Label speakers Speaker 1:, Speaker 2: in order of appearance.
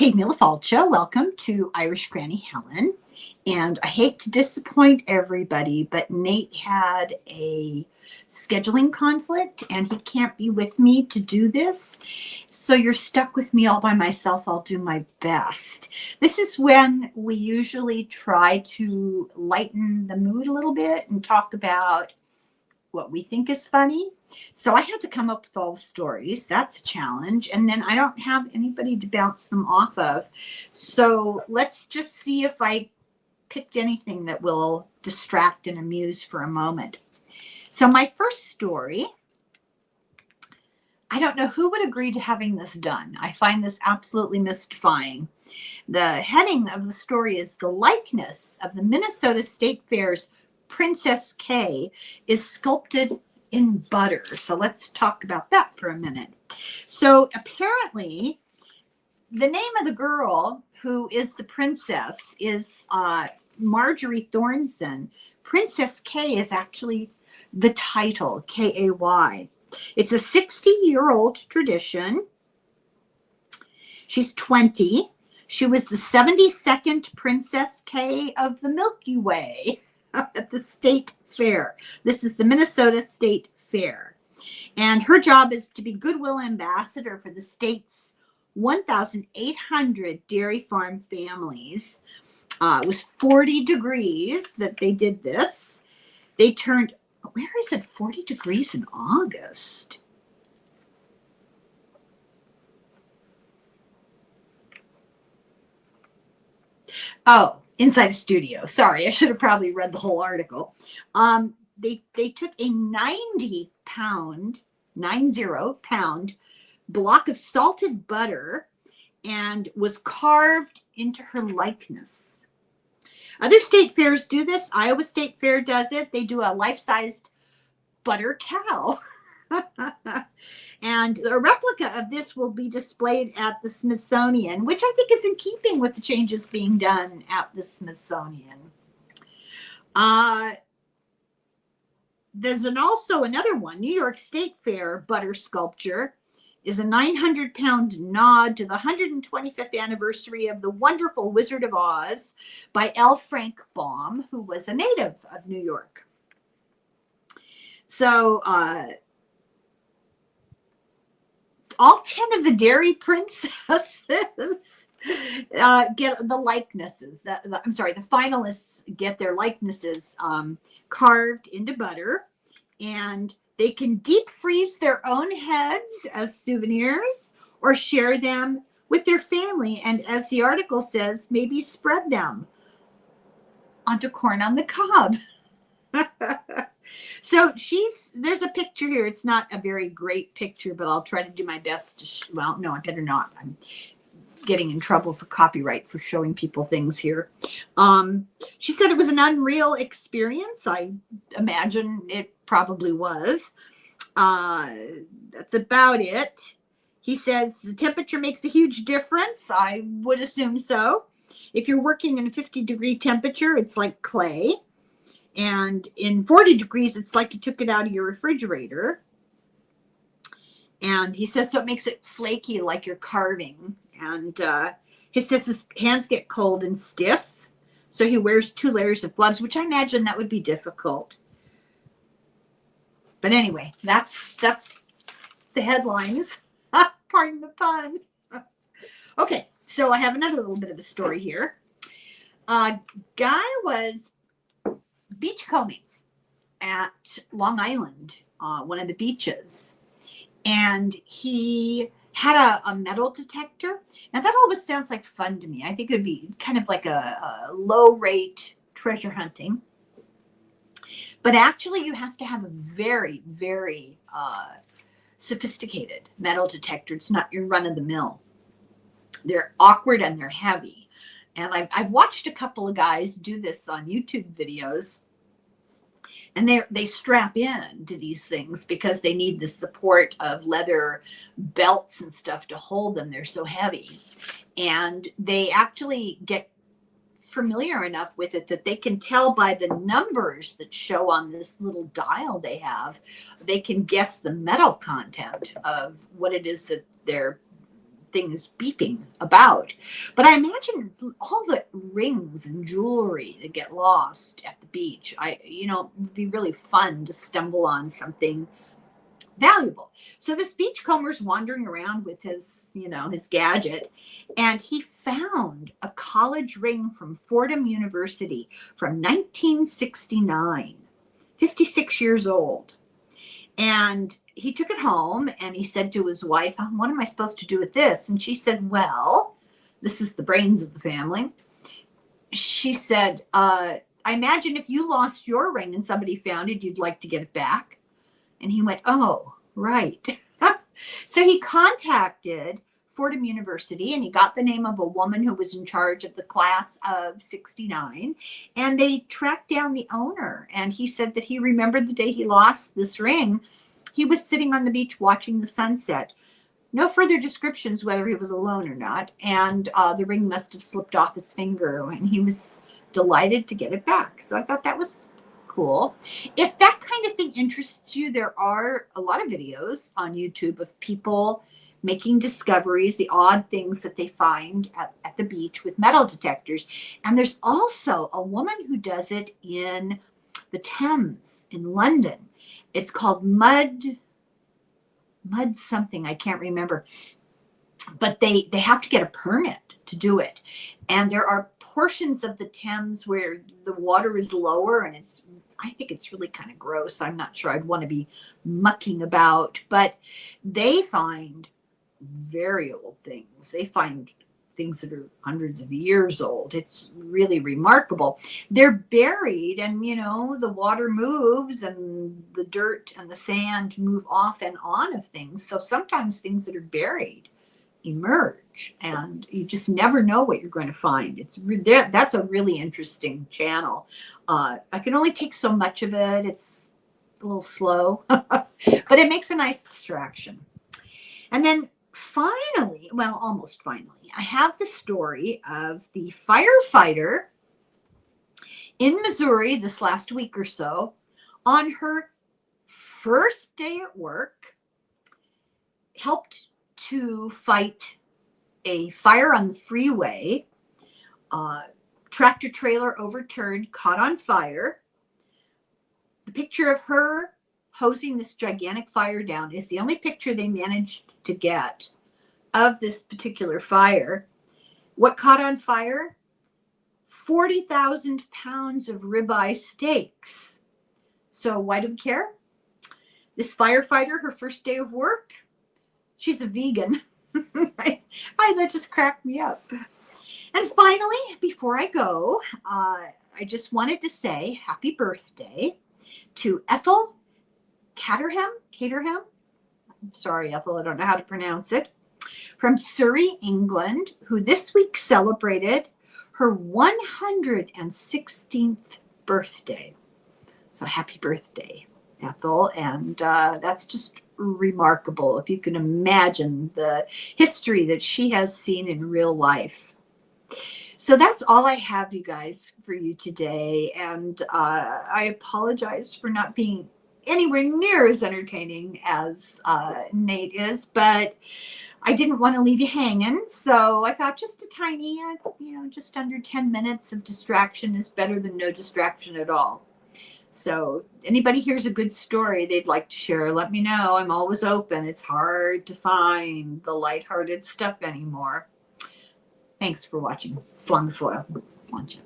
Speaker 1: Kate Milifalcha, welcome to Irish Granny Helen. And I hate to disappoint everybody, but Nate had a scheduling conflict and he can't be with me to do this. So you're stuck with me all by myself. I'll do my best. This is when we usually try to lighten the mood a little bit and talk about what we think is funny. So I had to come up with all the stories. That's a challenge. And then I don't have anybody to bounce them off of. So let's just see if I picked anything that will distract and amuse for a moment. So my first story, I don't know who would agree to having this done. I find this absolutely mystifying. The heading of the story is "The likeness of the Minnesota State Fair's Princess K is sculpted in butter." So let's talk about that for a minute. So apparently the name of the girl who is the princess is Marjorie Thornton. Princess K is actually the title, K-A-Y. It's a 60-year-old tradition. She's 20. She was the 72nd Princess K of the Milky Way at the state fair. This is the Minnesota State Fair. And her job is to be goodwill ambassador for the state's 1,800 dairy farm families. It was 40 degrees that they did this. They turned, where is it, 40 degrees in August? Oh, inside a studio. Sorry, I should have probably read the whole article. They took a 90-pound block of salted butter and was carved into her likeness. Other state fairs do this. Iowa State Fair does it. They do a life-sized butter cow. And a replica of this will be displayed at the Smithsonian, which I think is in keeping with the changes being done at the Smithsonian. There's also another one, New York State Fair butter sculpture is a 900-pound nod to the 125th anniversary of The Wonderful Wizard of Oz by L. Frank Baum, who was a native of New York. So all 10 of the dairy princesses get the likenesses. The finalists get their likenesses carved into butter, and they can deep freeze their own heads as souvenirs or share them with their family. And as the article says, maybe spread them onto corn on the cob. So there's a picture here. It's not a very great picture, but I'll try to do my best to, well, no, I better not. I'm getting in trouble for copyright for showing people things here. She said it was an unreal experience. I imagine it probably was. That's about it. He says the temperature makes a huge difference. I would assume so. If you're working in a 50-degree temperature, it's like clay. And in 40 degrees, it's like you took it out of your refrigerator. And he says, so it makes it flaky like you're carving. And he says his hands get cold and stiff. So he wears 2 layers of gloves, which I imagine that would be difficult. But anyway, that's the headlines. Pardon the pun. Okay, so I have another little bit of a story here. A guy was beachcombing at Long Island, one of the beaches, and he had a metal detector. Now that always sounds like fun to me. I think it would be kind of like a low-rate treasure hunting. But actually you have to have a very, very sophisticated metal detector. It's not your run-of-the-mill. They're awkward and they're heavy. And I've watched a couple of guys do this on YouTube videos. And they strap in to these things because they need the support of leather belts and stuff to hold them. They're so heavy. And they actually get familiar enough with it that they can tell by the numbers that show on this little dial they have. They can guess the metal content of what it is that they're thing is beeping about. But I imagine all the rings and jewelry that get lost at the beach. It would be really fun to stumble on something valuable. So this beachcomber's wandering around with his gadget, and he found a college ring from Fordham University from 1969, 56 years old. And he took it home and he said to his wife, what am I supposed to do with this? And she said, well, this is the brains of the family. She said, I imagine if you lost your ring and somebody found it, you'd like to get it back. And he went, oh, right. So he contacted Fordham University and he got the name of a woman who was in charge of the class of 69. And they tracked down the owner. And he said that he remembered the day he lost this ring. He was sitting on the beach watching the sunset. No further descriptions whether he was alone or not. And the ring must have slipped off his finger, and he was delighted to get it back. So I thought that was cool. If that kind of thing interests you, there are a lot of videos on YouTube of people making discoveries, the odd things that they find at the beach with metal detectors. And there's also a woman who does it in the Thames in London. It's called mud something, I can't remember. But they have to get a permit to do it. And there are portions of the Thames where the water is lower, and I think it's really kind of gross. I'm not sure I'd want to be mucking about, but they find very old things. They find things that are hundreds of years old. It's really remarkable. They're buried, and the water moves and the dirt and the sand move off and on of things. So sometimes things that are buried emerge, and you just never know what you're going to find. That's a really interesting channel. I can only take so much of it. It's a little slow, but it makes a nice distraction. And then finally, well, almost finally, I have the story of the firefighter in Missouri this last week or so. On her first day at work, helped to fight a fire on the freeway. Tractor trailer overturned, caught on fire. The picture of her hosing this gigantic fire down is the only picture they managed to get of this particular fire. What caught on fire? 40,000 pounds of ribeye steaks. So why do we care? This firefighter, her first day of work, she's a vegan. That just cracked me up. And finally, before I go, I just wanted to say happy birthday to Ethel Caterham. I'm sorry, Ethel, I don't know how to pronounce it. From Surrey, England, who this week celebrated her 116th birthday. So happy birthday, Ethel. And that's just remarkable if you can imagine the history that she has seen in real life. So that's all I have, you guys, for you today. And I apologize for not being anywhere near as entertaining as Nathe is, but I didn't want to leave you hanging. So I thought just a tiny, just under 10 minutes of distraction is better than no distraction at all. So anybody hears a good story they'd like to share, let me know. I'm always open. It's hard to find the lighthearted stuff anymore. Thanks for watching. Slán go fóill. Slán.